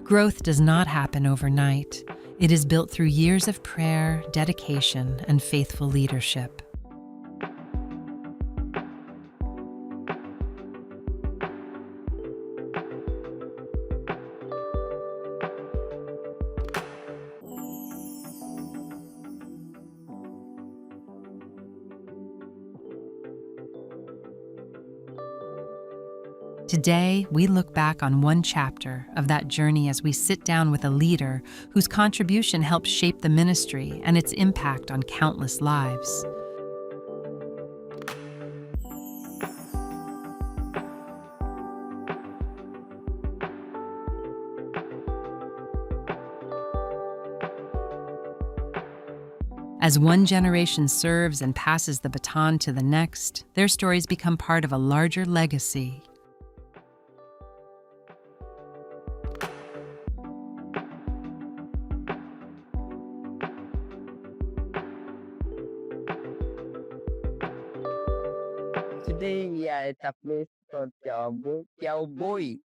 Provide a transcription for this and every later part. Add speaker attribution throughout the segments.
Speaker 1: Growth does not happen overnight. It is built through years of prayer, dedication, and faithful leadership. Today, we look back on one chapter of that journey as we sit down with a leader whose contribution helped shape the ministry and its impact on countless lives. As one generation serves and passes the baton to the next, their stories become part of a larger legacy.
Speaker 2: Today we are at a place called Kiaoboi,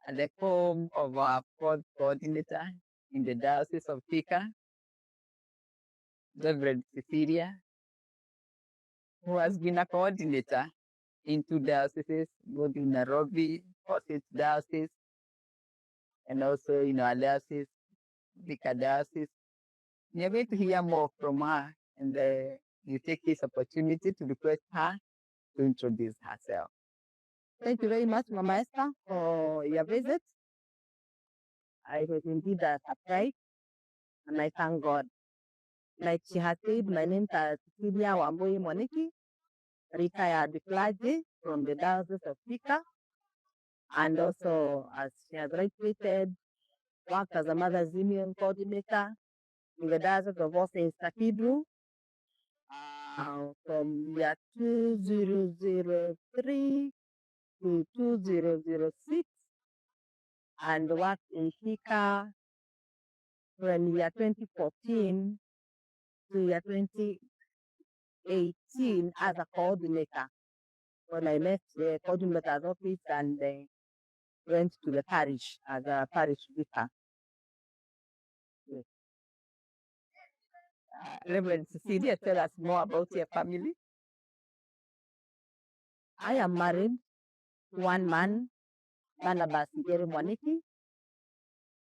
Speaker 2: at the home of our fourth coordinator in the Diocese of Thika, Rev Cecilia, who has been a coordinator in two dioceses, both in Nairobi, Thika Diocese, and also in our diocese, Thika Diocese. We are going to hear more from her, and we take this opportunity to request her to introduce herself.
Speaker 3: Thank you very much, Mama Esther, for your visit. It was indeed a surprise, and I thank God. Like she has said, my name is Cecilia Mwaniki, retired clergy from the Diocese of Thika, and also, as she has rightly said, worked as a Mother's Union coordinator in the Diocese of All Saints Cathedral from year 2003 to 2006, and worked in Thika from year 2014 to year 2018 as a coordinator. When I left the coordinator's office and went to the parish as a parish vicar. Yes.
Speaker 2: Reverend Cecilia, tell us more about your family.
Speaker 3: I am married to one man, Barnabas Mwaniki,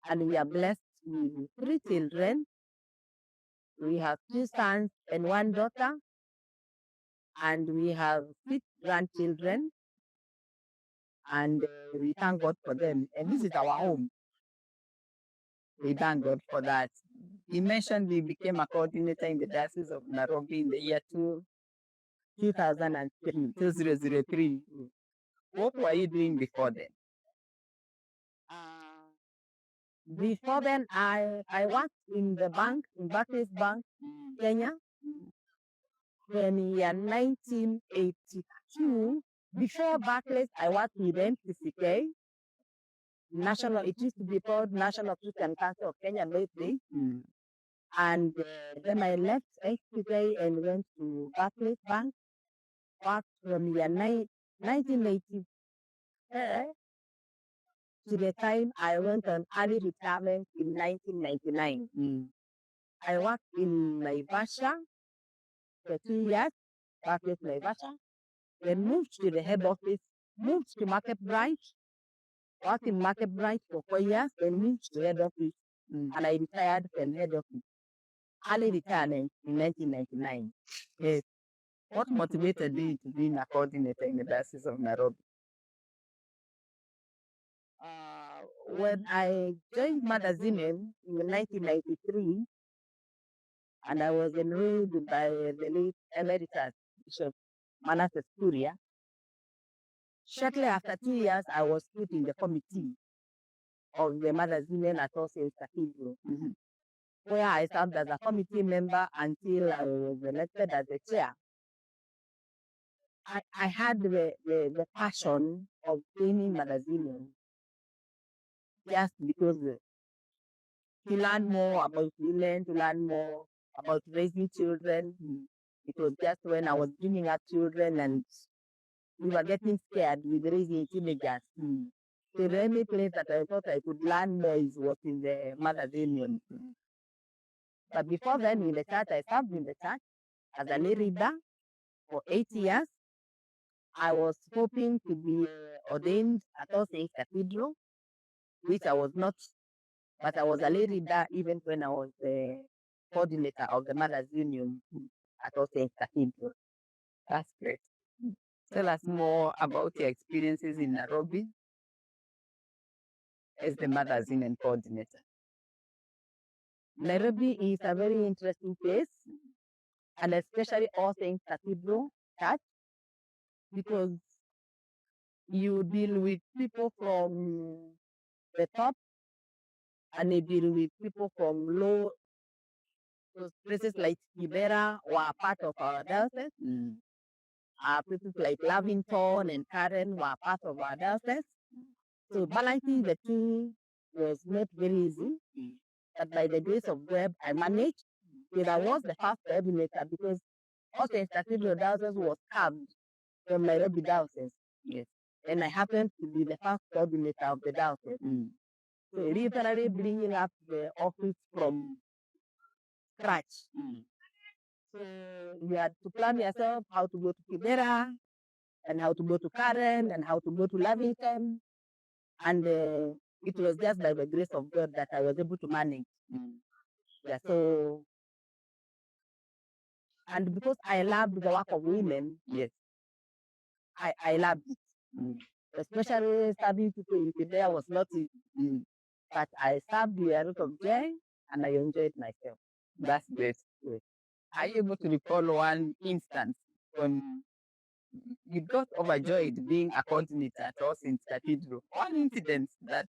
Speaker 3: and we are blessed with 3 children. We have 2 sons and 1 daughter, and we have 6 grandchildren, and we thank God for them. And this is our home.
Speaker 2: We thank God for that. You mentioned we became a coordinator in the Diocese of Nairobi in the year 2003. What were you doing before then?
Speaker 3: Before then, I worked in the bank, in Barclays Bank, Kenya, in year 1982. Before Barclays, I worked with NCCK, National, it used to be called National Christian Council of Kenya lately. And then I left NCCK and went to Barclays Bank, worked from year 1980 to the time I went on early retirement in 1999. I worked in Naivasha for 2 years, Barclays Naivasha, then moved to the head office, moved to Market Branch, worked in Market Branch for 4 years, then moved to head office, and I retired from head office. Early retirement in 1999.
Speaker 2: Yes. What motivated you to be a coordinator in the Diocese of Nairobi?
Speaker 3: When I joined Mother's Union in 1993, and I was enrolled by the late Emeritus Bishop Manasseh Kuria. Shortly after 2 years, I was put in the committee of the Mother's Union at All Saints Cathedral, where I served as a committee member until I was elected as the chair. I had the passion of joining Mother's Union just because to learn more about women, to learn more about raising children. It was just when I was bringing up children and we were getting scared with raising teenagers.
Speaker 2: the only place that I thought I could learn more was in the Mother's Union. But before then, in the church, I served in the church as a lay reader for 8 years. I was hoping to be ordained at All Saints Cathedral, which I was not, but I was a lay reader even when I was the coordinator of the Mother's Union at All Saints Cathedral. That's great. Tell us more about your experiences in Nairobi as the Mother's Union coordinator. Nairobi is a very interesting place, and especially All Saints Cathedral Church, because you deal with people from the top and you deal with people from low. Those places like Kibera were part of our diocese. Places like Lavington and Karen were part of our diocese. So balancing the two was not very easy. But by the grace of God, I managed. Because I was the first coordinator because also Cathedral Diocese was carved from Nairobi Diocese. Yes. And I happened to be the first coordinator of the diocese. So literally bringing up the office from scratch. So you had to plan yourself how to go to Kibera and how to go to Karen and how to go to Lavington. And it was just by the grace of God that I was able to manage. Yeah, so, and because I loved the work of women, yes, I loved it. Especially serving people in Kibera was not easy. But I served with a lot of joy and I enjoyed myself. That's great. Are you able to recall one instance when you got overjoyed being a coordinator at All Saints Cathedral? One incident that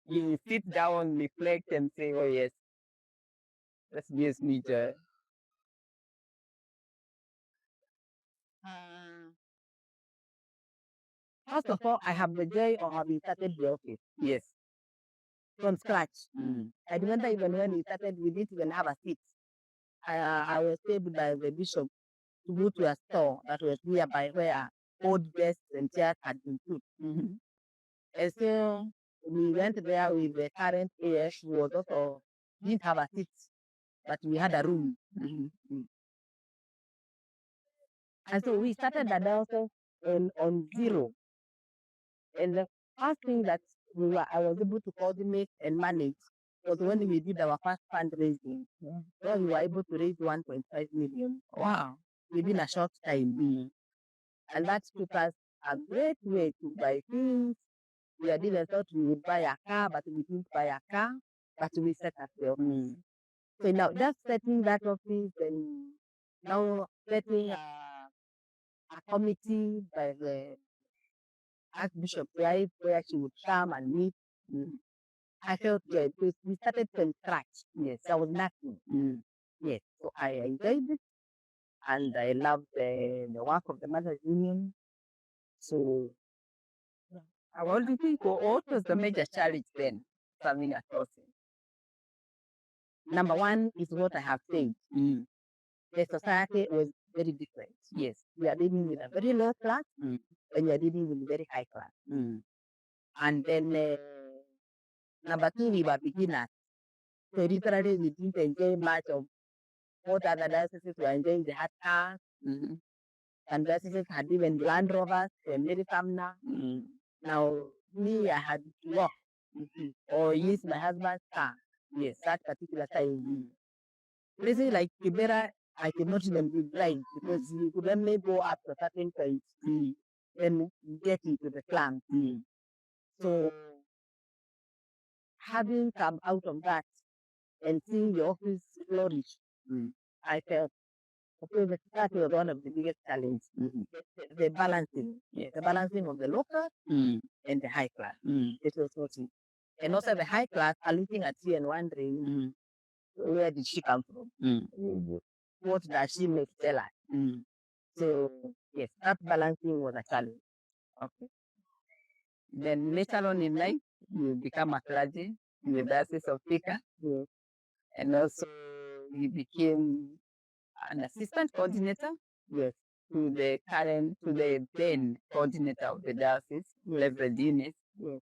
Speaker 2: you sit down, reflect, and say, oh, yes, that gives me joy. First of all, I have the joy of having started the office. Yes. From scratch. I remember even when we started, we didn't even have a seat. I was told by the bishop to go to a store that was nearby where old desks and chairs had been put. And so we went there with the current AS who was also didn't have a seat, but we had a room. And so we started the diocese on zero. And the first thing that I was able to coordinate and manage was when we did our first fundraising. Where we were able to raise 1.5 million. Wow. Within a short time. And that took us a great way to buy things. We didn't thought we would buy a car, but we didn't buy a car, but we set up the office. So now just setting that office and now setting a committee by the Archbishop Rice where she would come and meet. I felt good because we started from scratch. Yes, there was nothing. Yes, so I enjoyed it and I loved the work of the Mother's Union. So I want to think what was the major challenge then serving at Tosin? Number one is what I have said. The society was very different. Yes, we are dealing with a very low class and we are dealing with very high class. And then number two, we were beginners. So literally we didn't enjoy much of what other dioceses were enjoying. They had cars. And dioceses had even Land Rovers and Mary Famna. Now, me, I had to walk or use my husband's car. Yes, that particular time. Places like Kibera, I could not even drive because you could only go up to a certain point and get into the plant. So, having come out of that and seeing the office flourish, I felt that was one of the biggest challenges. The balancing, the balancing of the local and the high class. It was what it. And also the high class are looking at you and wondering, where did she come from? What does she make tell us? So, yes, that balancing was a challenge. Okay. Then later on in life, you become a clergy in the Diocese of Thika. And also you became an assistant coordinator. Yes. To the then coordinator of the diocese, Rev Cecilia Mwaniki. Yes.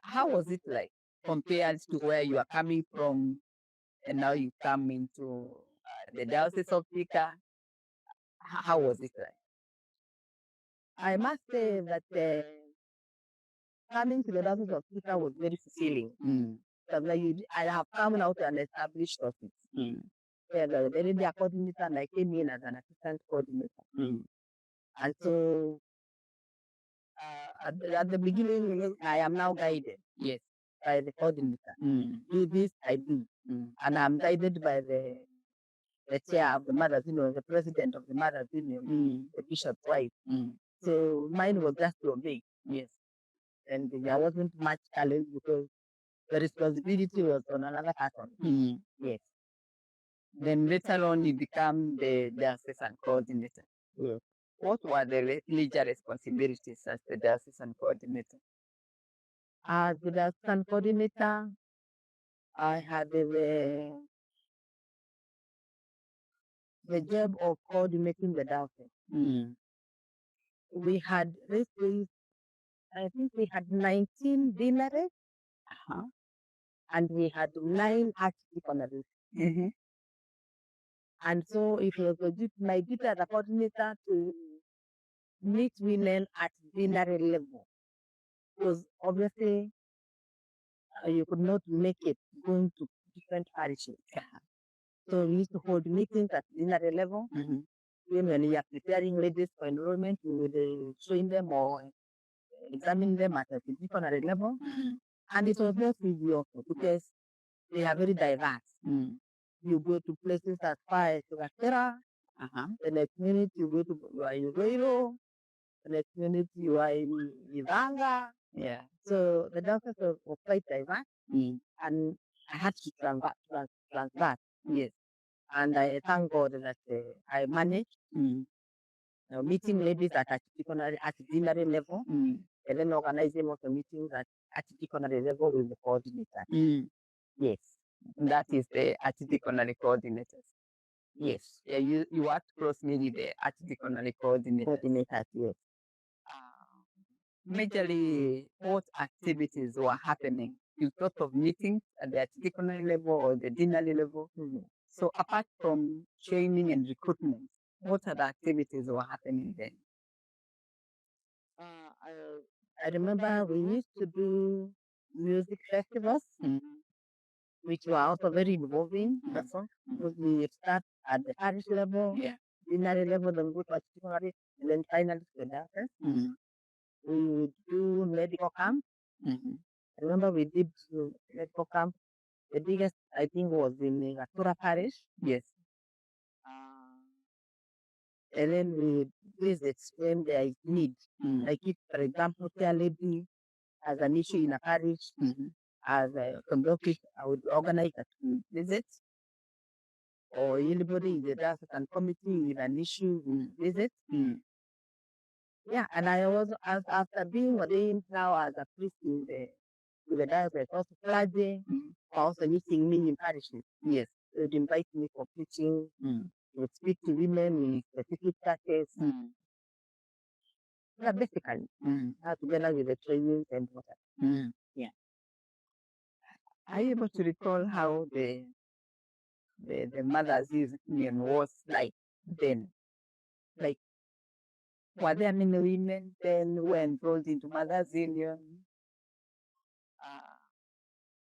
Speaker 2: How was it like compared to where you are coming from and now you come into the Diocese of Thika? How was it like?
Speaker 3: I must say that coming to the Diocese of Thika was very fulfilling. Because I have come now to an established office. Where the area coordinator, and I came in as an assistant coordinator. And so at the beginning, I am now guided.
Speaker 2: Yes.
Speaker 3: By the coordinator. Do this, I do. And I'm guided by the chair of the Mother's Union, the president of the Mother's Union, the bishop's wife. So mine was just to obey.
Speaker 2: Yes.
Speaker 3: And there wasn't much challenge because the responsibility was on another person. Yes.
Speaker 2: Then later on, you become the diocesan coordinator.
Speaker 3: Yes.
Speaker 2: What were the major responsibilities as the diocesan coordinator?
Speaker 3: As the diocesan coordinator, I had the job of coordinating the diocese. We had I think we had 19 deaneries, and we had 9 archdeaconaries. And so it was my duty as a coordinator to meet women at deanery level. Because obviously you could not make it going to different parishes. So we used to hold meetings at deanery level. Even when we are preparing ladies for enrollment, we would train them or examine them at a deaconry level. And it was not easy also because they are very diverse. You go to places as far as Gatera, the next minute you go to Iloilo, the next minute you are in Ivanga.
Speaker 2: Yeah.
Speaker 3: So the doctors were quite diverse, and I had to transfer.
Speaker 2: Yes.
Speaker 3: And I thank God that I managed meeting ladies at deaconry level, and then organizing also meetings at deaconry level with the coordinator. Yes.
Speaker 2: That is the archdeaconry coordinators.
Speaker 3: Yes.
Speaker 2: Yeah, you worked closely with the archdeaconry coordinators.
Speaker 3: Yes.
Speaker 2: Majorly, what activities were happening? You thought of meetings at the archdeaconry level or the deanery level. So apart from training and recruitment, what other activities were happening then?
Speaker 3: I remember we used to do music festivals, which were also very involving. Because we start at the parish level, deanery level, then go to archdeaconry, and then finally to the diocese. We would do medical camp. I remember we did medical camp. The biggest, I think, was in Gatura Parish.
Speaker 2: Yes.
Speaker 3: And then we visit when there is need. Like if, for example, care lady has an issue in a parish, as a community, I would organize a visit. Or anybody in the diocesan committee with an issue, we visit. Yeah, and I was, after being ordained now as a priest in the diocese, also clergy, also meeting me in parishes.
Speaker 2: Yes.
Speaker 3: They would invite me for preaching. Would speak to women in specific churches. Yeah, basically, together with the trainings and whatever. Yeah.
Speaker 2: Are you able to recall how the Mothers Union was like then? Like, were there many women then who were enrolled into Mothers Union?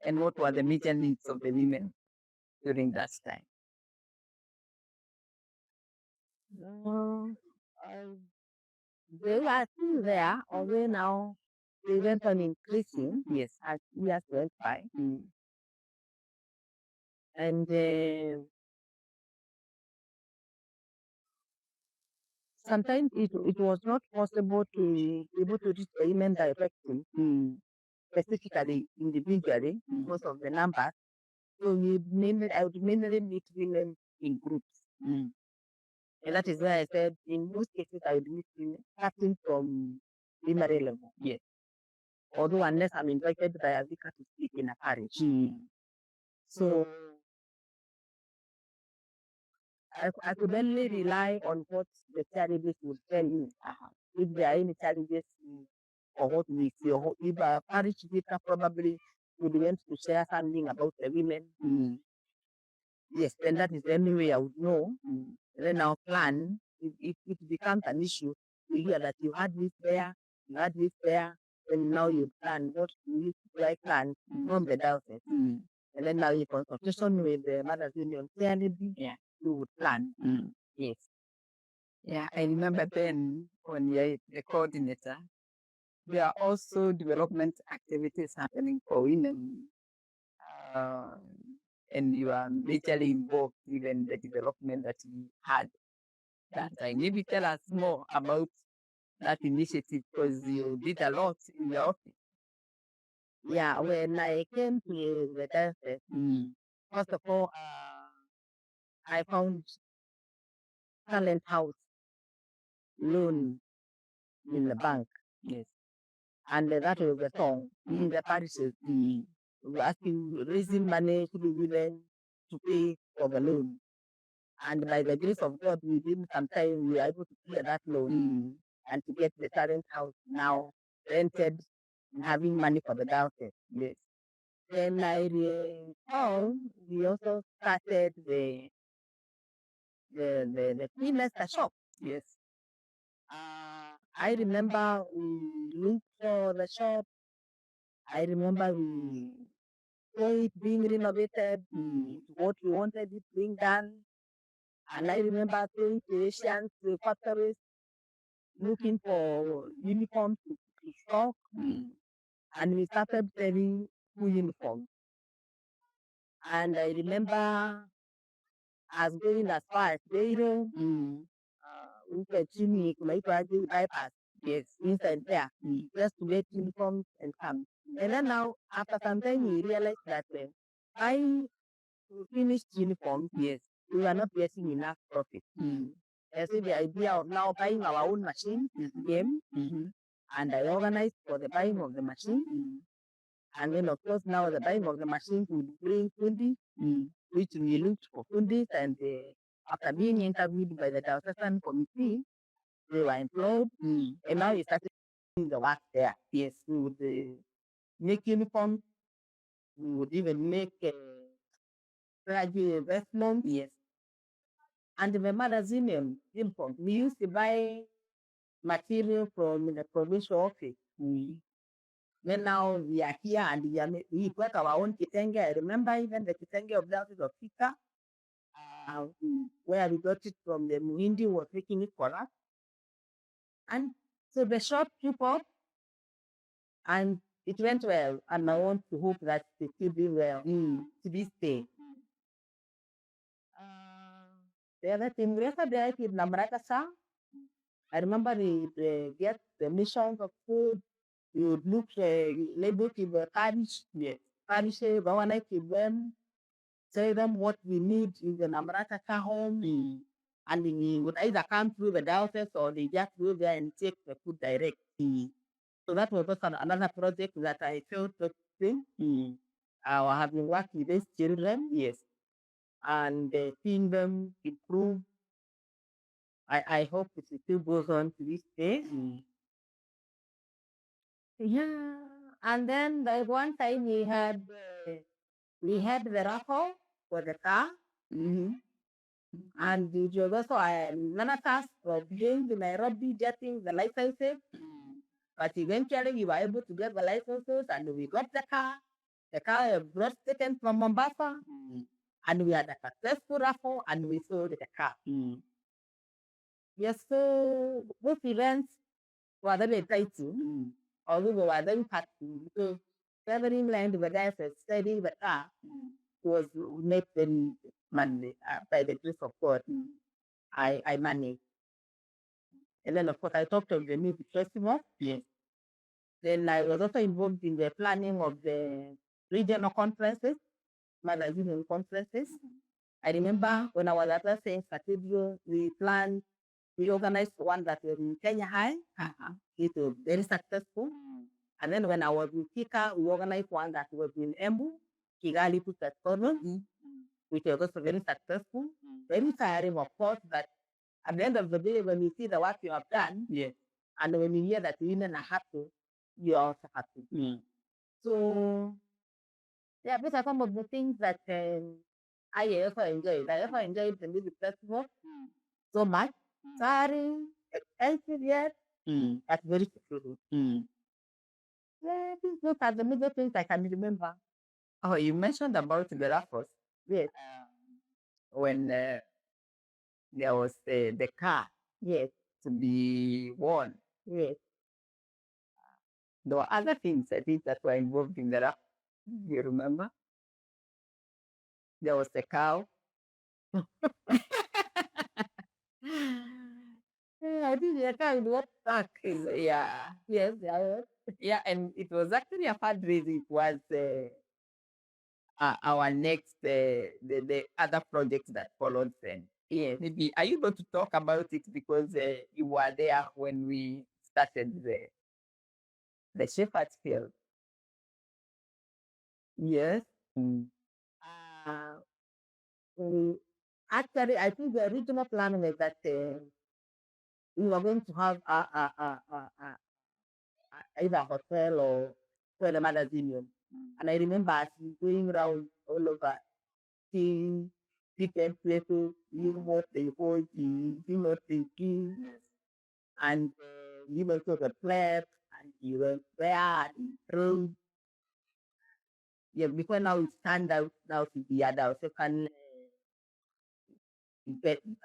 Speaker 2: And what were the major needs of the women during that time?
Speaker 3: They were still there, although now they went on increasing.
Speaker 2: Yes.
Speaker 3: As years went by. And sometimes it was not possible to be able to reach the women directly, specifically, individually, because of the numbers. So I would mainly meet women in groups. And that is why I said, in most cases, I would meet women starting from primary level.
Speaker 2: Yes.
Speaker 3: Although unless I'm invited by a vicar to speak in a parish. So I could only rely on what the charities would tell me. If there are any challenges or what we see, or if a parish vicar probably would want to share something about the women. Yes, then that is the only way I would know. Then I'll plan. If it becomes an issue, you hear that you had this there, then now you plan what you plan from the diocese. And then now in consultation with the Mothers Union, you would plan. Yes.
Speaker 2: Yeah, I remember then when you're the coordinator, there are also development activities happening for women. And you are majorly involved in the development that you had that time. Maybe tell us more about that initiative because you did a lot in your office.
Speaker 3: Yeah, when I came to the diocese, first of all, I found talent house loan in the bank.
Speaker 2: Yes.
Speaker 3: And that was the song in the parishes. We were asking, raising money through women to pay for the loan. And by the grace of God, within some time, we were able to clear that loan and to get the talent house now rented and having money for the diocese. Yes. Then I recall we also started the Queen Esther shop.
Speaker 2: Yes.
Speaker 3: I remember we looked for the shop. I remember we saw it being renovated to what we wanted it being done. And I remember going to Asian factories looking for uniforms to stock. And we started selling two uniforms. And I remember us going as far as Beiro, bypass.
Speaker 2: Yes.
Speaker 3: Inside there, just to get uniforms and come. And then now, after some time, we realized that buying finished uniforms,
Speaker 2: Yes.
Speaker 3: we were not getting enough profit. So the idea of now buying our own machine came, and I organized for the buying of the machine. And then, of course, now the buying of the machine would bring funding, which we looked for funding, and after being interviewed by the diocesan committee, they were employed, and now we started doing the work there. Yes, we would make uniforms, we would even make graduate investments.
Speaker 2: Yes.
Speaker 3: And the Mothers Union uniform, we used to buy material from the provincial office. Then now we are here and we work our own kitenge. I remember even the kitenge of the Diocese of Thika, where we got it from the Muhindi was making it for us. And so the shop took off and it went well. And I want to hope that it will be well to this day. The other thing, we also did in Namratasa. I remember they get the missions of food. You would look, label to the parish, Bawana to them, tell them what we need in the Namratasa home. And we would either come through the diocese or they just go there and take the food direct. So that was also another project that I felt interesting. I have been working with these children, yes, and seeing them improve. I hope it still goes on to this day. Yeah, and then the one time we had the raffle for the car. And it was also none of us were doing the Nairobi getting the licenses. But eventually we were able to get the licenses and we got the car. The car brought taken from Mombasa. And we had a successful raffle and we sold the car. Yes, so both events were very exciting. Although we were very happy because traveling land with us and studying the car was made very money by the grace of God. I managed. And then, of course, I talked of the music festival. Yes. Then I was also involved in the planning of the regional conferences, Mothers Union conferences. I remember when I was at the St. Cathedral, we organized one that was in Kenya High. It was very successful. And then when I was in Thika, we organized one that was in Embu, Kigali to Tatkono, which was also very successful. Very tiring, of course, but at the end of the day, when we see the work you have done, yes, and when we hear that women are happy, you also have to do. So yeah, these are some of the things that I also enjoyed. I also enjoyed the music festival so much. Sorry, expensive yet, that's very fulfilling. Yeah, these are the major things I can remember.
Speaker 2: Oh, you mentioned about the raffles.
Speaker 3: Yes,
Speaker 2: When there was the car
Speaker 3: yes,
Speaker 2: to be won.
Speaker 3: yes.
Speaker 2: There were other things I think that were involved in the raffle. You remember? There was the cow.
Speaker 3: Yeah, I think the car will work back.
Speaker 2: Yeah.
Speaker 3: Yes, yeah.
Speaker 2: Yeah, and it was actually a fundraising. It was our next, the other project that followed then.
Speaker 3: Yes.
Speaker 2: Maybe, are you able to talk about it because you were there when we started the Shepherd's Field? Yes.
Speaker 3: Uh, actually, I think the original plan was that we were going to have either a hotel or a magazine. And I remember us going around all over, seeing different places, seeing what they hold, seeing what they do. And we went to the club, and we went there, and road. Yeah, because now it turned out now to be at our second,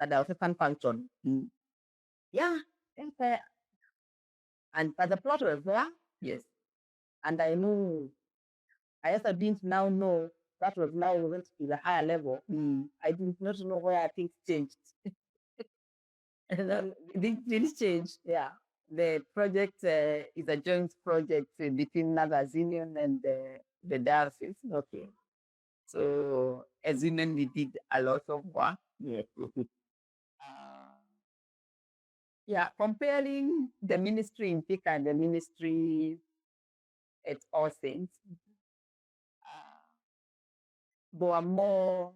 Speaker 3: at our second function. Yeah, and, but the plot was there.
Speaker 2: Yes.
Speaker 3: And I knew, I also didn't now know that was now went to the higher level. I did not know where things changed.
Speaker 2: And then things change.
Speaker 3: Yeah.
Speaker 2: The project is a joint project between Nagas Union and the diocese.
Speaker 3: Okay.
Speaker 2: So as Union, we did a lot of work.
Speaker 3: Yes.
Speaker 2: Yeah, comparing the ministry in Thika and the ministry at All Saints, there were more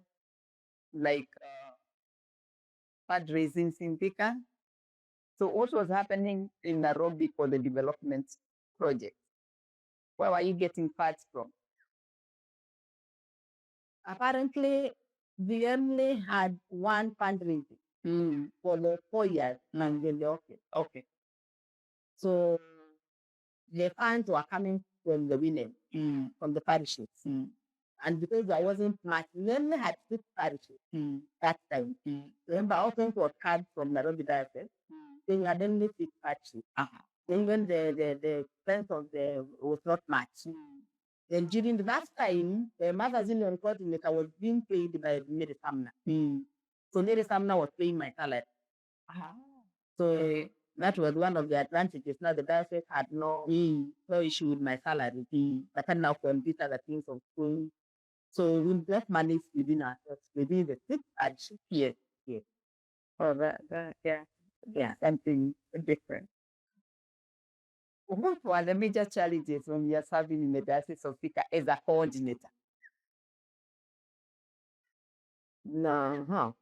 Speaker 2: like fundraising in Thika. So what was happening in Nairobi for the development project? Where were you getting funds from?
Speaker 3: Apparently, we only had one fundraising for the 4 years. And then okay.
Speaker 2: Okay.
Speaker 3: So the funds were coming from the women, from the parishes. And because there wasn't much, we only had 6 parishes that time. Remember, all things were cut from Nairobi Diocese. So we had only 6 parishes. Even the expense of the was not much. Then during that time, the magazine coordinator was being paid by Mary Sumner. So Mary Sumner was paying my salary. So that was one of the advantages. Now the diocese had no issue with my salary. I can now compete other things of school. So we just managed within ourselves, within the 6 parishes.
Speaker 2: Yes.
Speaker 3: Yes.
Speaker 2: Oh, yeah, something different. What were the major challenges when you are serving in the Diocese of Thika as a coordinator?
Speaker 3: No.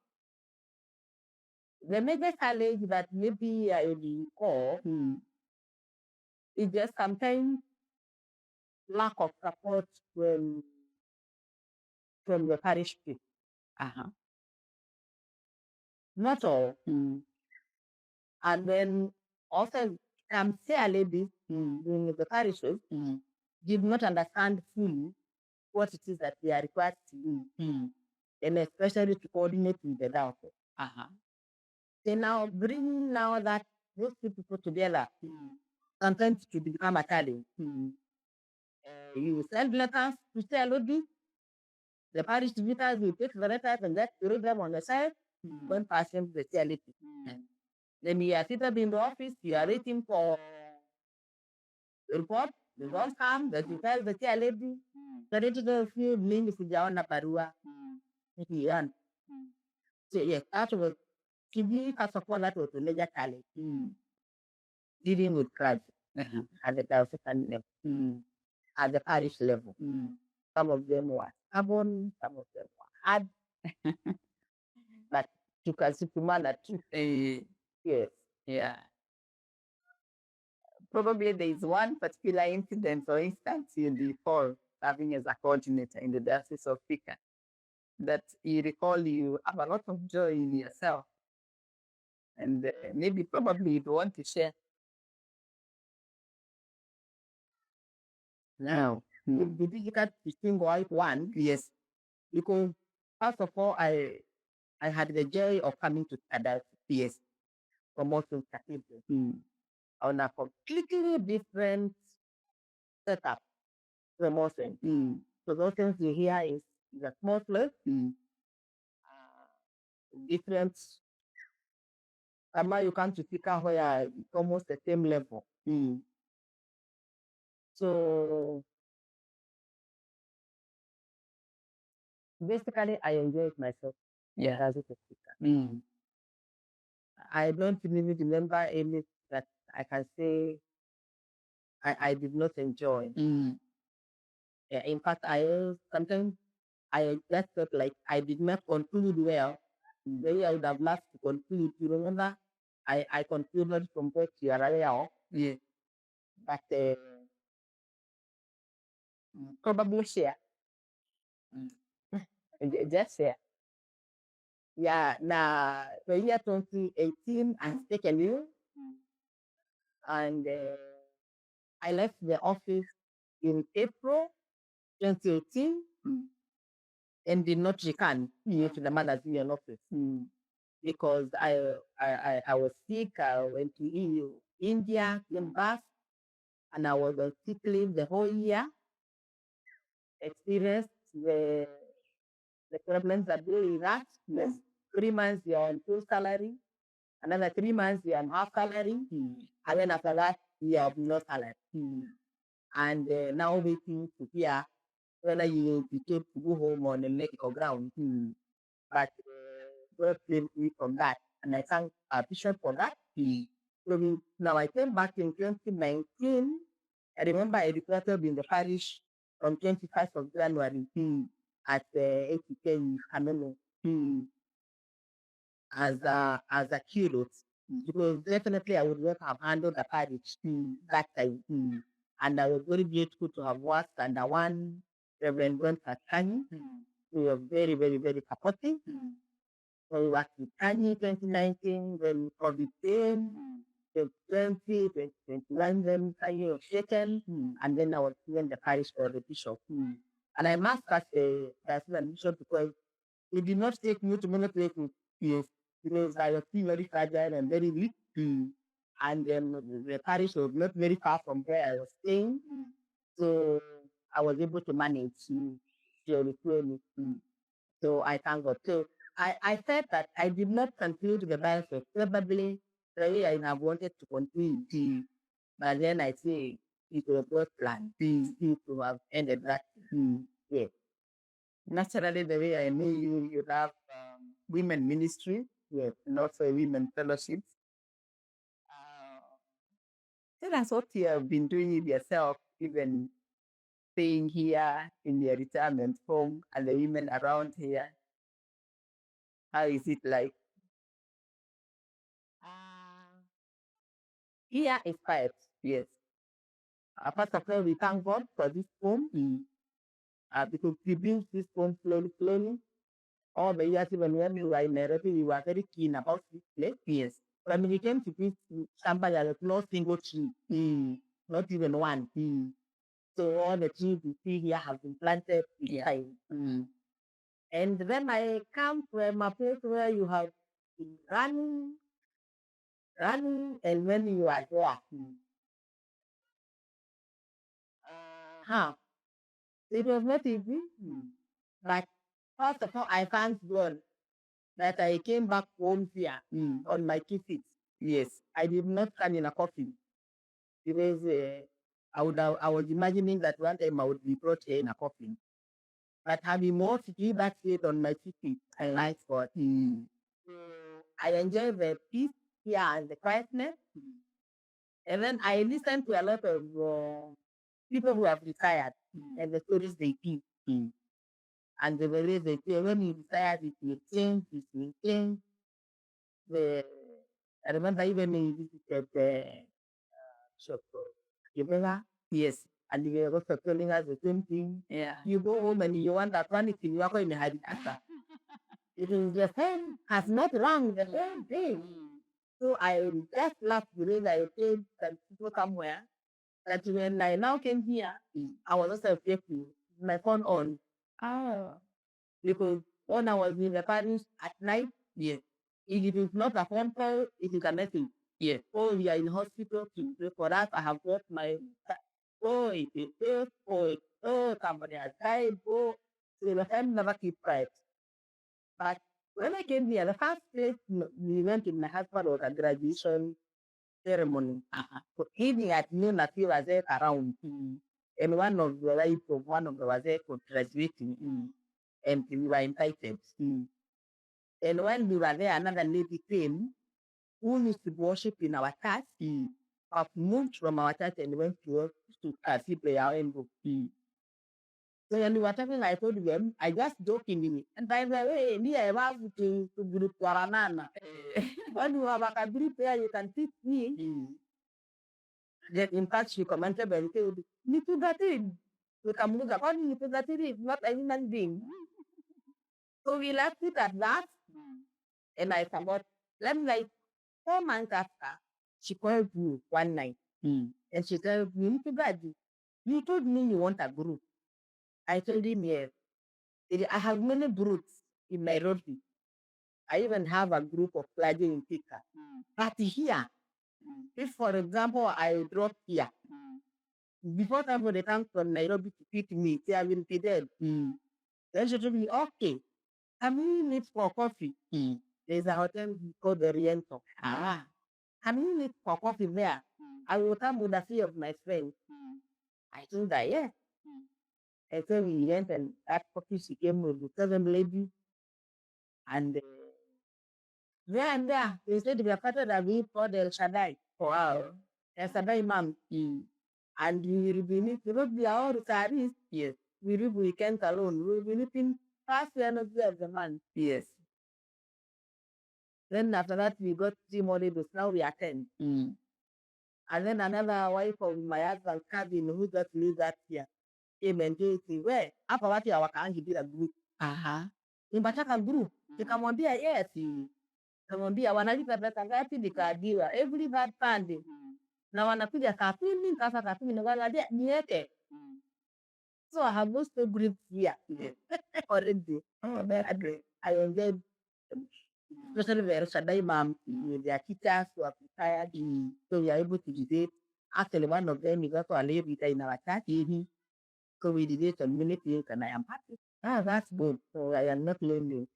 Speaker 3: The major challenge that maybe I recall is just sometimes lack of support from the parish people. Not all. And then also some fair ladies in the parishes did not understand fully what it is that they are required to do, and especially to coordinate with the diocese. They now bring now that those two people together, sometimes to become a challenge. You send letters to tell Lodi, the parish visitors will take the letters and just read them on the side, one person the reality. Then you are seated in the office, you are waiting for the report, the results come, that you tell the chair lady, the editor few mingi sijaona barua. So yes, that was first of all, that was the major challenge. Dealing with crowds at the diocesan level, at the parish level. Some of them were stubborn, some of them were hard, but you can see to manage too.
Speaker 2: Yes.
Speaker 3: Yes.
Speaker 2: Yeah. Probably there is one particular incident or instance you recall having as a coordinator in the Diocese of Thika that you recall you have a lot of joy in yourself. And maybe probably you'd want to share.
Speaker 3: Now, it's difficult to single out one.
Speaker 2: Yes.
Speaker 3: Because first of all, I had the joy of coming to Thika Diocese from Mosul Cathedral on a completely different setup from Mosul. So those things you hear is a small place, different. You come to Thika where it's almost the same level. So basically, I enjoyed myself.
Speaker 2: Yeah.
Speaker 3: As it is. I don't really remember any that I can say I did not enjoy. Yeah, in fact, sometimes I just felt like I did not conclude well. Maybe I would have loved to conclude. You remember, I concluded from both Yaraya,
Speaker 2: Yeah.
Speaker 3: but
Speaker 2: Probably share.
Speaker 3: just yeah. Now the year 2018, I taken you, and I left the office in April 2018 and did not return to the Mother's Union office because I was sick. I went to India, came back, and I was on sick leave the whole year. Experienced the problems that go with that. Yes. 3 months you're on full salary, another 3 months you're on half salary, and then after that you're on no salary. And now waiting to hear whether you became to go home on the lake or ground. But God saved me from that, and I thank our bishop for that. So now I came back in 2019. I remember I reported in the parish on 21st of January at ATK in Kameno as a curate. Because definitely I would not have handled the parish that time. And I was very grateful to have worked under one Reverend John Katani. We were very, very, very supportive. So we worked with Kanye 2019, then COVID came, 2020, 2021, then Kanye was shaken, and then I was given the parish for the bishop. And I must ask the assistant bishop because he did not take me to many places because I was still very fragile and very weak. And the parish was not very far from where I was staying. So I was able to manage slowly. So I thank God. So I said that I did not conclude the Bible. Probably the way I have wanted to continue. But then I say it was God's plan to have ended that. Yeah.
Speaker 2: Naturally, the way I know you, you have women ministry,
Speaker 3: Yes.
Speaker 2: and also women fellowships. Tell us what you have been doing with yourself, even staying here in your retirement home and the women around here. How is it like?
Speaker 3: Here is quiet.
Speaker 2: Yes.
Speaker 3: First of all, we thank God for this home. Because we built this home slowly. All the years even when we were in Nairobi, we were very keen about this place.
Speaker 2: Yes.
Speaker 3: When we came to this Shamba, there was no single tree, not even one. So all the trees we see here have been planted with time. And when I come from a place where you have been running, and when you are there, it was not easy. But first of all, I thank God that I came back home here on my 2 feet.
Speaker 2: Yes.
Speaker 3: I did not come in a coffin because I was imagining that one time I would be brought here in a coffin. But having more to do that faith on my 2 feet, I like God. So I enjoy the peace here and the quietness. And then I listen to a lot of people who have retired and the stories they give. And the way they say, when you retire, it will change. I remember even when we visited shop. You remember? Yes. And you were also telling us the same thing.
Speaker 2: Yeah.
Speaker 3: You go home and you want that one thing, you are going to have it. It is the same, has not wrong, the same thing. So I just last because I paid some people somewhere that when I now came here, I was also taking my phone on. Because when I was in the Paris at night, yes. If it is not a phone call, it is a message. Yes. Oh, we are in hospital to pray for us. I have got my it is this, somebody has died, so the time never keep quiet. But when I came here, the first place we went in my husband was a graduation ceremony. So evening at noon, a few was there around. And one of the wives of one of the was there for graduating. And we were invited. And when we were there, another lady came who used to worship in our church. Have moved from our church and went to play our own book. So when we were talking, I told them, I just jokingly, and by the way, me, I was to group Waranana. When you have a group there, you can teach me. That in fact, she commented and said, "Me too, that in. We can move according to that it is not a human being." So we left it at that, and I thought, let me like 4 months after, she called me one night, and she said, "You to God, you told me you want a group." I told him, yes. I have many groups in Nairobi. I even have a group of clergy in Thika. But here, if for example I drop here, before somebody comes from Nairobi to pick me, say I will be dead. Then she told me, okay, can we meet for coffee? There's a hotel called the Oriental. Can we meet for coffee there? I will come with a few of my friends. I told her, yes. And so we went and at coffee she came with the 7 ladies. And there and there, they said we are part of the group called El Shaddai. Wow. El Shaddai Imam. And we will be meeting, we are all retirees. Yes. We live weekends alone. We will be meeting first Wednesday of the month. Yes. Then after that, we got 3 more days. Now we are 10. And then another wife of my husband's cousin who just lives that here came and told me, where? After what our country did a group. Nimetaka group. Nikamwambia yes. Nikamwambia wanalipa pesa ngapi, nikaambiwa every third Sunday. Na wanakuja saa 10 sasa saa 10 nawaambia niweke. So I have those 2 groups here already. I enjoyed especially the Shaddai Mom with their teachers who are retired. So we are able to debate. Actually, one of them is also a lady in our church. So we debate on many things and I am happy. That's good. So I am not lonely.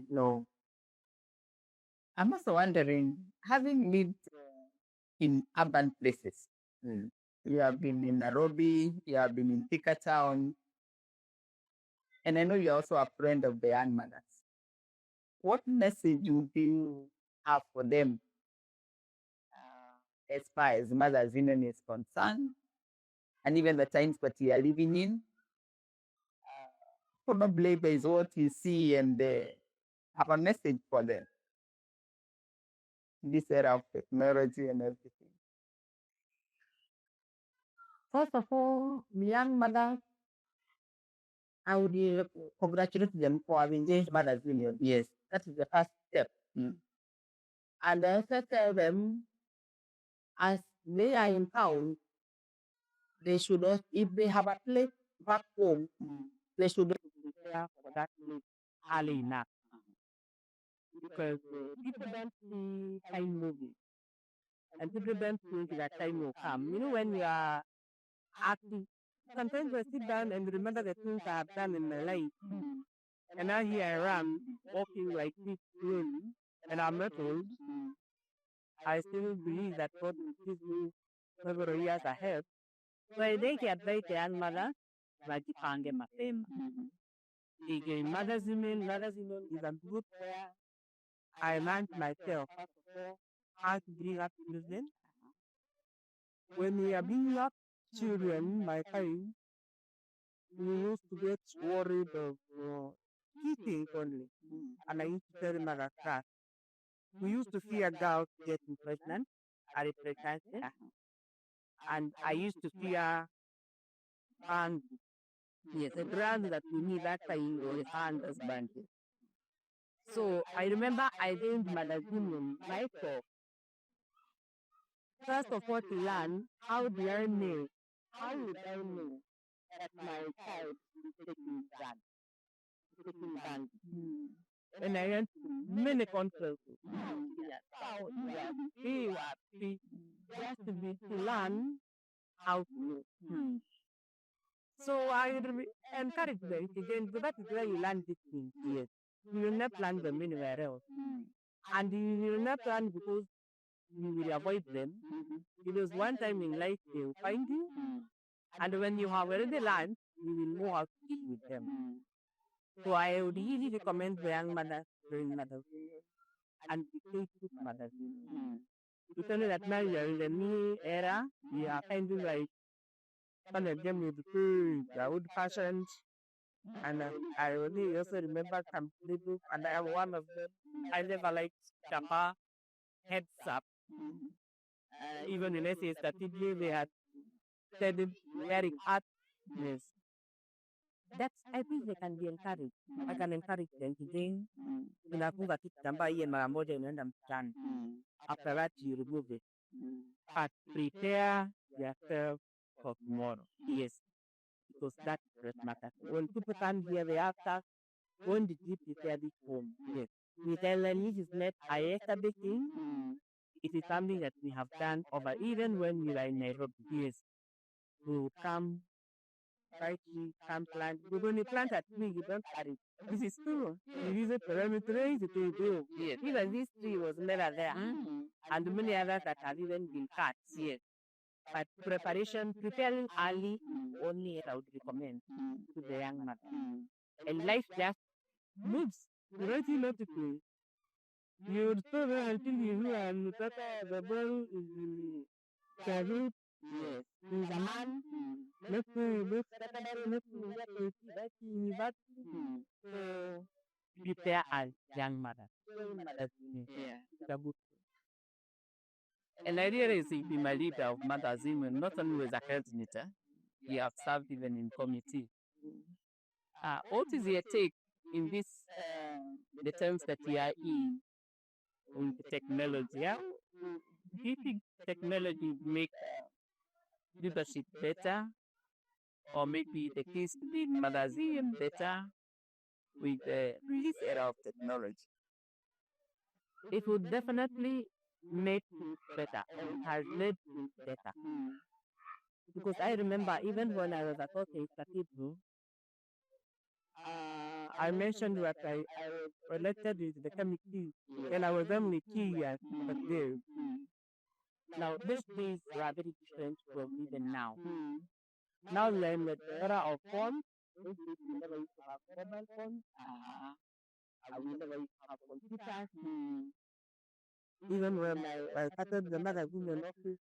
Speaker 3: No.
Speaker 2: I'm also wondering, having lived in urban places, you have been in Nairobi, you have been in Thika town, and I know you're also a friend of the young mothers. What message would you have for them as far as Mothers Union is concerned, and even the times that you are living in? Probably based on what you see and have a message for them. This era of technology and everything.
Speaker 3: First of all, young mothers, I would congratulate them for having this Mothers Union. Yes, that is the first step. And I also tell them, as they are in town, they should not, if they have a place back home, they should not prepare for that place early enough. Because people don't see time moving. And people don't think that time will come. You know, when you are active, sometimes I sit down and remember the things I have done in my life. And now here I am, walking like this slowly, and I'm not old. I still believe that God will give me several years ahead. So I think advise the young mother, wajipange mapema. Mothers Women is a group where I learned myself, first of all, how to bring up children. When we are bringing up children, my time, we used to get worried of cheating only. And I used to tell them at class, we used to fear girls getting pregnant at a pregnancy. and I used to fear bands. Yes, the drugs that we need that time was handles band. So I remember I read magazine in Michael. First of all, to learn how would I know that my child is taking drugs, taking bands. And I went to many conferences. Just to learn how to know. So I encourage them again, so that is where you learn these things. Yes. You will not learn them anywhere else. And you will not learn because you will avoid them. Because one time in life they will find you. And when you have already learned, you will know how to deal with them. So I would really recommend the young mothers doing mothers and the faithful mothers. To tell you that now we are in the new era, we are kind of like some of them with food, the old fashioned. And I only also remember some people, and I am one of them. I never liked Japa heads up. Even in essays that they had said it very hard. Yes. That's, I think they can be encouraged. I can encourage them today. Unafunga tu kitambaa hii mara moja unaenda mchana. After that you remove it. But prepare yourself for tomorrow. Yes. Because that is what matters. When people come here, they ask us, when did you prepare this home? Yes. We tell them this is not a yesterday thing. It is something that we have done over, even when we are in Nairobi. Yes. We will come, try to come plant. But when you plant a tree, you don't carry it. This is true. You use it for every tree to grow. Yes. Even this tree was never there. And many others that have even been cut. Yes. But preparing early, only I would recommend to the young mother. And life just moves. Right in the tree. You would stay there until you know and the bell is carried. Yes. In the man, let's so prepare as young mother. Yeah.
Speaker 2: And I really think being a leader of mothers, even not only as a health meter, we have served even in committee. What is your take in this, the terms that we are in with the technology? How do you think technology make leadership better, or maybe the kids lead mothers even better with this era of technology?
Speaker 3: It would definitely make things better, and it has made things better. Because I remember even when I was at Cathedral, I mentioned that I was elected with the committee when I was only 2 years but there. Now, these days are very different from even now. Now we are in the era of phones. We never used to have mobile phones. We never used to have computers. Even when I started the magazine office,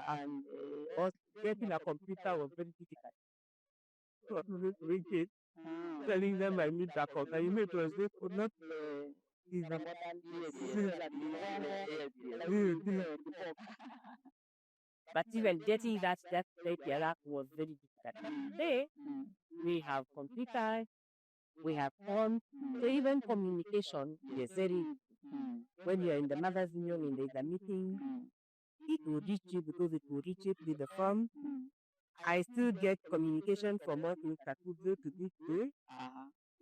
Speaker 3: and us getting a computer was very difficult. So I was very kids, telling them I need that computer. You may translate or not. But even getting that was very difficult. Today, we have computers, we have phones, so even communication is very. When you're in the mother's union and there's a meeting, it will reach you because it will reach you through the phone. I still get communication from us in Cathedral to this day.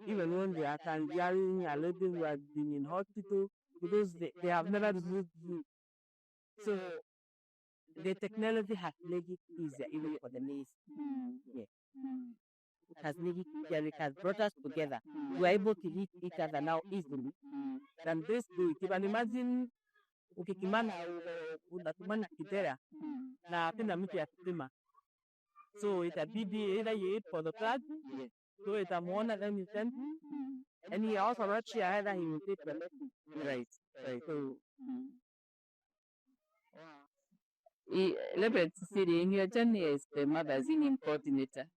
Speaker 3: Even when they are carrying a lady who has been in hospital because they have never removed you. So the technology has made it easier even for the nurse. Yeah. It has made it easier. It has brought us together. We are able to reach each other now easily than this do. You can imagine ukikimana unatumana kitera na hakuna mtu ya kupima. So itabidi either you eat for the blood, so itamuona then you send him, and he also not sure either he will take the message. Right. So
Speaker 2: Rev Cecilia, in your journey as the magazine coordinator,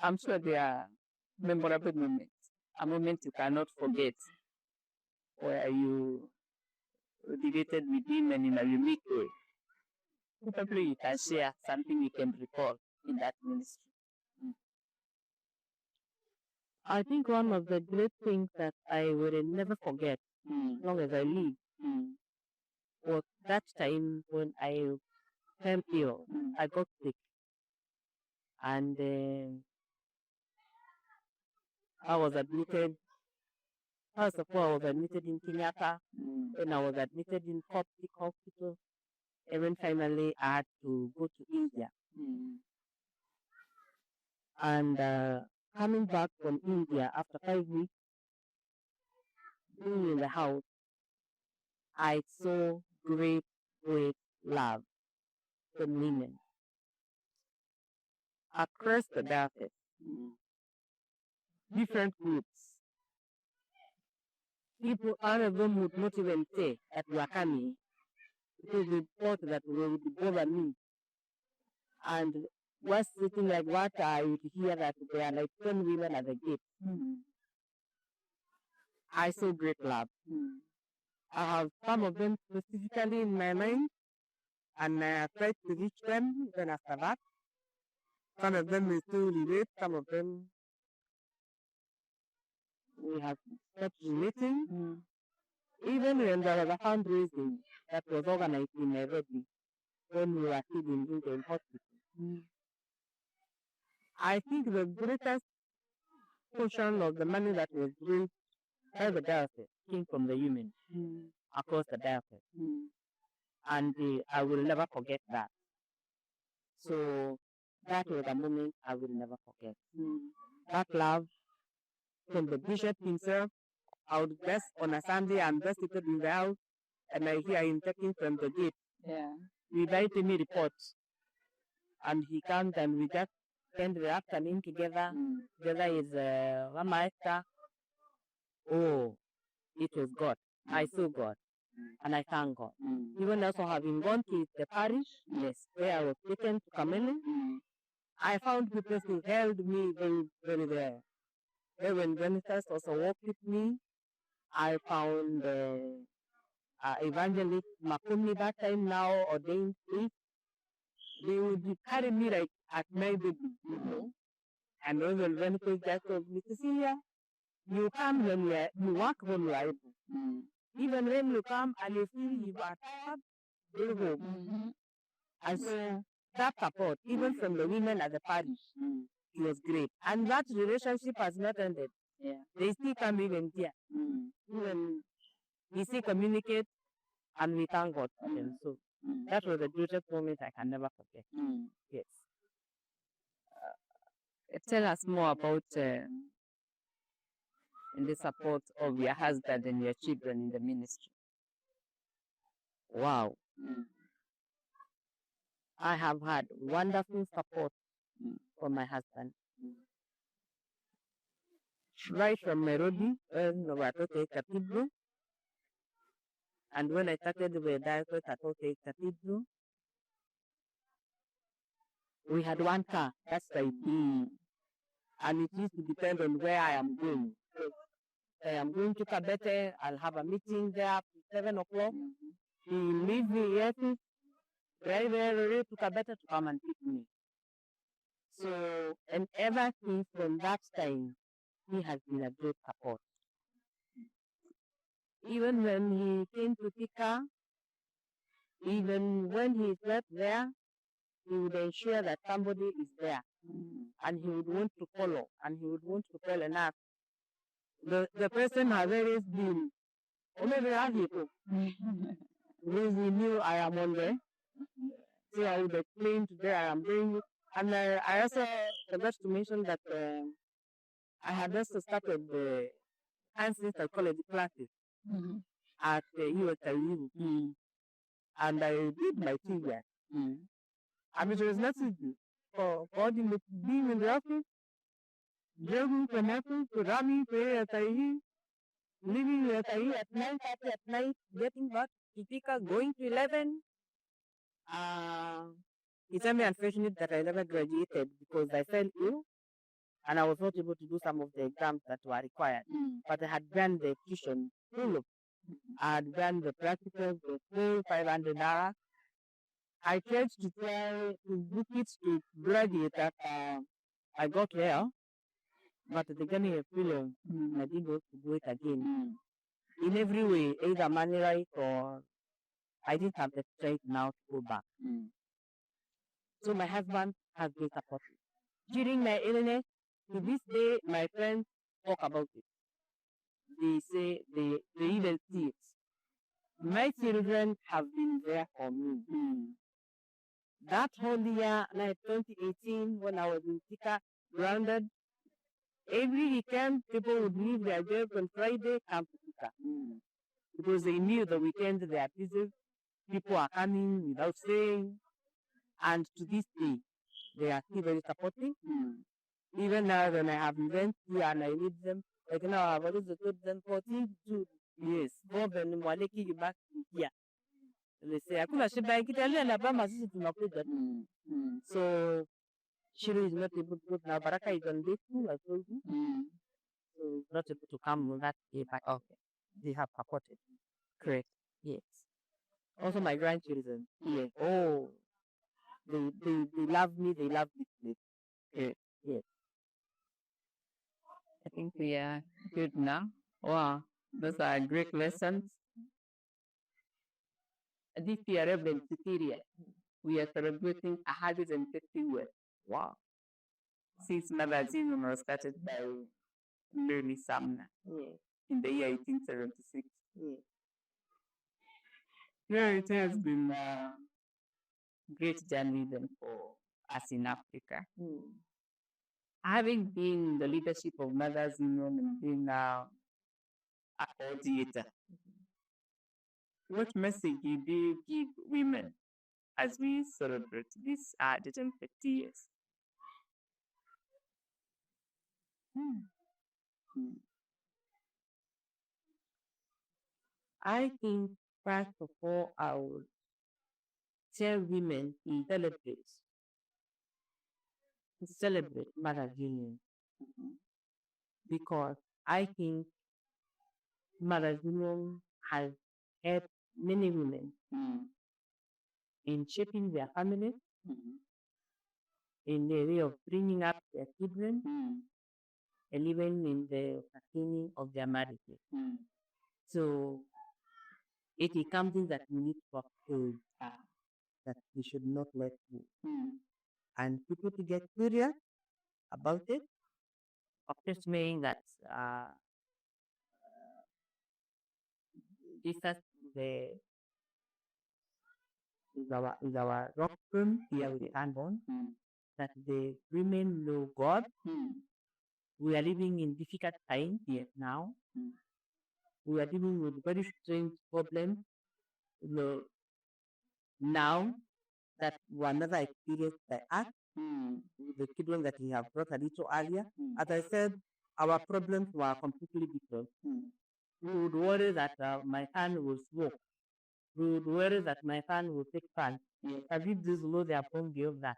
Speaker 2: I'm sure there are memorable moments, a moment you cannot forget, where you related with women in a unique way. Probably you can share something you can recall in that ministry.
Speaker 3: I think one of the great things that I will never forget as long as I live was that time when I fell ill. I got sick. And I was admitted. First of all, I was admitted in Kenyatta. Then I was admitted in Coptic Hospital. And then finally, I had to go to India. And coming back from India after 5 weeks, being in the house, I saw great, great love from women across the diocese, different groups. People, all of them would not even say that we are coming because they thought that we would bother me. And was sitting like what I would hear that there are like 10 women at the gate. I saw great love. I have some of them specifically in my mind, and I tried to reach them even after that. Some of them we still relate, some of them we have stopped relating. Even when there was a fundraising that was organized in Nairobi when we were still in Indian hospital. I think the greatest portion of the money that was raised by the diocese came from the women across the diocese. And I will never forget that. So that was a moment I will never forget. That love from the bishop himself. I would bless on a Sunday, I'm just seated in the house, and I hear him talking from the gate. We write me reports, and he comes and we just spend the afternoon together. Together is one master. Oh, it was God. I saw God, and I thank God. Even also having gone to the parish, yes, where I was taken to Kamele, I found people who held me very, very well. When ministers also walked with me, I found evangelist Makumi that time now ordained priest. They would carry me like at my baby, And those Leviticus just told me, Cecilia, you come when you work when you are able. Even when you come and you feel you are tired, go home. And so that support, even from the women at the parish, it was great. And that relationship has not ended. They still come even here. Even we still communicate and we thank God for them. So that was the greatest moment I can never forget. Yes.
Speaker 2: Tell us more about the support of your husband and your children in the ministry.
Speaker 3: Wow. I have had wonderful support from my husband. Right from Nairobi, when we were at Cathedral, and when I started with diocese at Cathedral, we had one car, that's the and it used to depend on where I am going. I am going to Kabete, I'll have a meeting there at 7 o'clock. He will leave me here to drive early to Kabete to come and pick me. So, and ever since from that time, he has been a great support. Even when he came to Thika, even when he slept there, he would ensure that somebody is there. And he would want to follow, and he would want to tell enough. The person has always been, or maybe I people. Because he knew I am on there. So I would explain today I am doing it. And I also forgot to mention that I had also started the counseling psychology classes at USIU. And I did my 2 years. And it was not easy for being in the office, driving from Apple to Rami to USIU, leaving USIU at 9:30 at night, getting back to Thika, going to 11. It's only unfortunate that I never graduated because I fell ill and I was not able to do some of the exams that were required. But I had done the tuition full of I had done the practicals, the full 500 hours. I tried to try to book it to graduate that I got there, but they gave me a feeling I didn't go to do it again. In every way, either manually or I didn't have the strength now to go back. So my husband has been supportive. During my illness, to this day, my friends talk about it. They say they even see it. My children have been there for me. That whole year, like 2018, when I was in Thika, grounded, every weekend people would leave their jobs on Friday, come to Thika. Because they knew the weekend they are busy. People are coming without saying. And to this day, they are still very supportive. Even now, when I have events here and I need them, like now I've always told them 14 June. Yes, Rev Mwaniki, you back here. They say, "Hakuna shida, ikitalia na bama sisi tunakuja." So Shiru is not able to go now. Baraka is on this school, I told you. So not able to come on that day, but okay, they have supported. Correct. Yes. Also my grandchildren. Yes. Oh, they love me. They love this place. Yes. Yes.
Speaker 2: I think we are good now. Wow, those are great lessons. This year, Rev Cecilia, we are celebrating 150 years. Wow. Since magazine was started by Mary Sumner in the year 1876. Yeah, it has been a great journey then for us in Africa. Having been the leadership of Mothers Union and being a coordinator, what message do you give women as we celebrate these 150 years?
Speaker 3: I think first of all, I would tell women to celebrate Mother's Union, because I think Mother's Union has helped many women in shaping their families, in the way of bringing up their children, and even in the sustaining of their marriages. So it is something that we need to uphold, that we should not let go. And people to get curious about it, of course, meaning that Jesus is our rock firm here we stand on, that the women know God. We are living in difficult times here now. We are dealing with very strange problems now that were never experienced by us, with the children that we have brought a little earlier. As I said, our problems were completely different. We would worry that my son will smoke. We would worry that my son will take fun. As if this law they are born of that.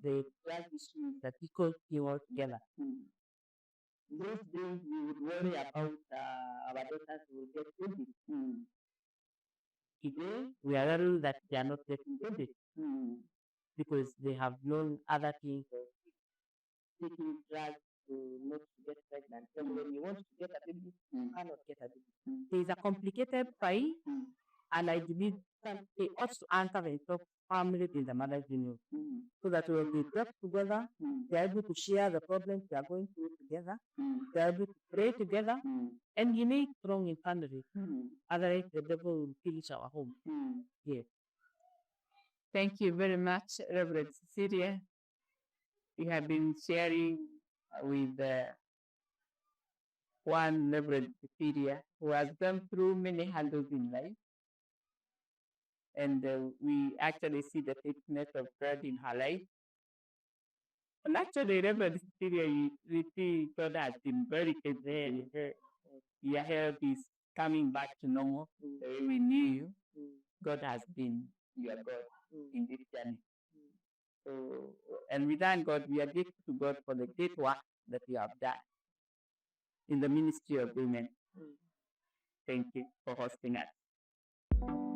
Speaker 3: The drug issues that people came all together. Those days we would worry about our daughters will get COVID. Today we are worried that they are not getting COVID because they have known other things of taking drugs to not get pregnant. So when you want to get a baby, you cannot get a baby. It is a complicated fight, and I believe they ought to answer themselves family in the Mother's Union, so that when we work together, they are able to share the problems we are going through together. They are able to pray together and unite strong in family. Otherwise, the devil will finish our home. Yes.
Speaker 2: Thank you very much, Reverend Cecilia. You have been sharing with one Reverend Cecilia who has gone through many handles in life. And we actually see the faithfulness of God in her life. And actually, Reverend Cecilia, you see God has been very good. Your health is coming back to normal. We knew you. God has been your God in this journey. So, and we thank God, we are grateful to God for the great work that you have done in the ministry of women. Thank you for hosting us.